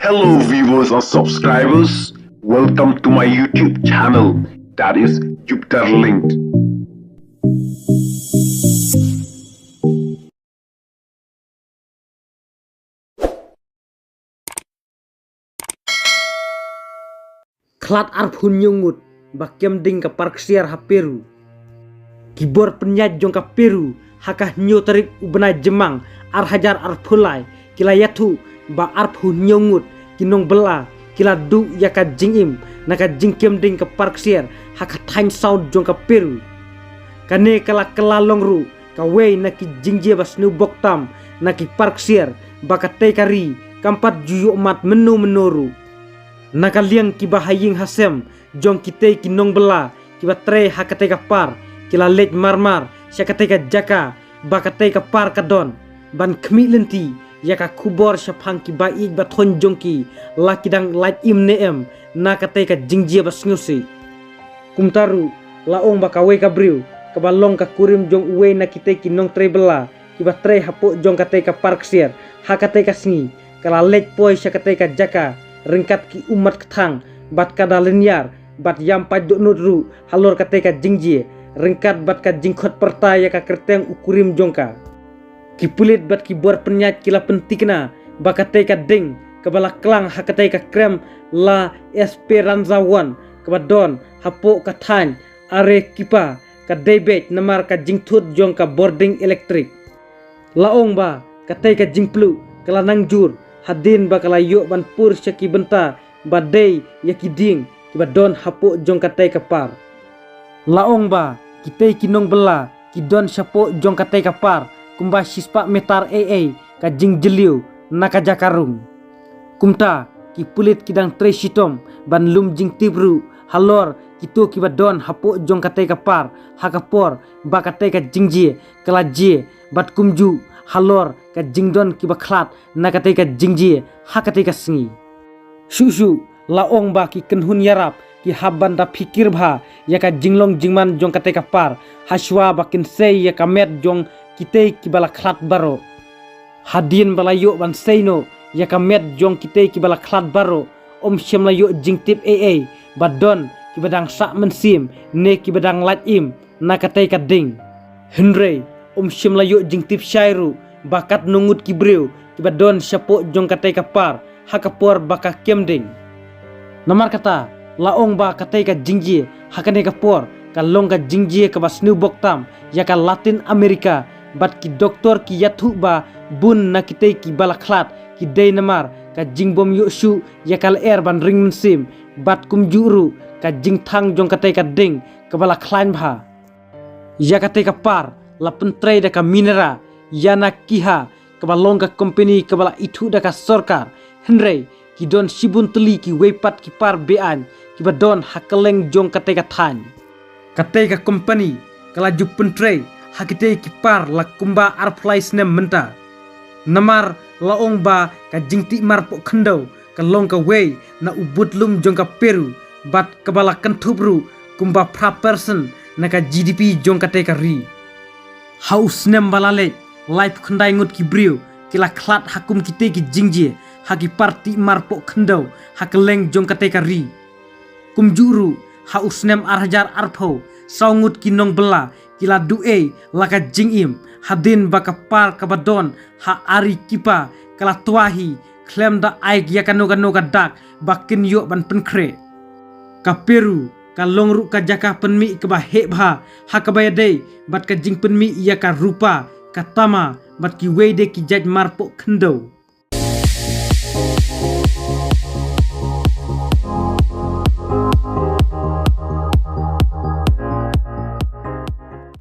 Hello viewers and subscribers, welcome to my YouTube channel, that is Jupiter Linked. Klat arphun nyungut bakem ding ka parksiar haperu kibor penyaj jong ka peru hakah nyo tarik ubna jemang ar hajar arphulai kila yathu ba arphun nyungut kinong bela kila du yaka jingim naka jingkem ding ka parksiar hakah time sound jong ka peru kane kala kelalong ru ka wei naki jingje bas nu boktam naki parksiar bakate kari kampat juyu mat menu menoru nakaliang kibahaying hasem jong kitay kinong bela kiba tre hakate ka par kila lej marmar syakate ka jaka bakate ka par kadon ban khmi lenti yaka kubor syapang kiba ik bathon jongki lakidang laj im neem nakate ka jingjia basngusi kumtaru laong bakawe ka briu kabalong ka kurim jong uwe na kitay kinong tre bela kiba tre hapo jong kate ka parksier hakate ka sngi kala lej poi syakate ka jaka ringkat ki umat ketang bat kada linyar bat yam pajok nudru halor kateka jingjie ringkat bat ka jingkhot pertaya ka kerteng ukurim jongka ki pulit bat ki bor penyat kila pentikna bakateka ding kabala klang hakateka krem la esperanza one kabadon hapo kathan are kipa ka debet namar ka jingthut jongka boarding elektrik laong ba kateka jingplu kala nangjur hadin bakala yo ban pur syaki benta badai yaki ding kiba don hapo jong katai kapar laong ba kitay kinong bela kidon syapo jong katai kapar kumba sispa metar ka jing jeliu naka jakarung kumta ki pulit kidang tre sitom ban lum jing tibru halor kitu kiba don hapo jong katai kapar hakapor bakatai ka jingje kalaje bat kumju halor ka jingdon kiba khlat nakate ka jingji hakate ka sngi shushu laong ba ki kenhun yarap ki haban da fikir bha yaka jinglong jingman jong kate ka par haswa bakin sei yaka met jong kite kibala khlat baro hadin balayo ban seino yaka met jong kite kibala khlat baro om shemlayo jingtip badon kibadang sak mensim ne kibadang lajim nakate ka ding henry shemlayo jingtip syairu bakat nungut kibriu kibadon syapo jong katai kapar hakapor baka kemding namar kata laong ba katai ka jingji hakane kapor kalong ka jingji ka basnu boktam yaka Latin Amerika bat ki doktor ki yathu ba bun na kitai ki balakhlat ki dei namar ka jingbom yushu yakal air ban ring mensim bat kumjuru ka jingthang jong katai ka ding ka balakhlain bha yakatai kapar la pentrei da ka minera yana kiha kabalong ka company kabala itu da ka sorkar henry kidon sibun teli ki wepat ki par bean kibadon hakeleng jong kate ka than kate ka company kala ju pentrei hakite ki par la kumba arflai snem menta namar laong ba ka jingti marpo khandau kalong ka we na ubut lum jong ka peru bat kabala kantubru kumba pra person na ka gdp jong kate ka ri haus nem balale life khandai ngut ki brio kila khlat hakum kite ki jingje haki parti marpo khandau hakeleng jong kate ka ri kumjuru haus nem arhajar arpho saungut kinong bela kila due laka jingim hadin baka par kabadon ha ari kipa kala tuahi klem da aig yakano kano kadak bakin yo ban penkre kaperu kalongru ka jaka penmi ke bahe bha hakabaya dei bat ka jing penmi ya ka rupa katama bat ki wede ki jaj marpo khendo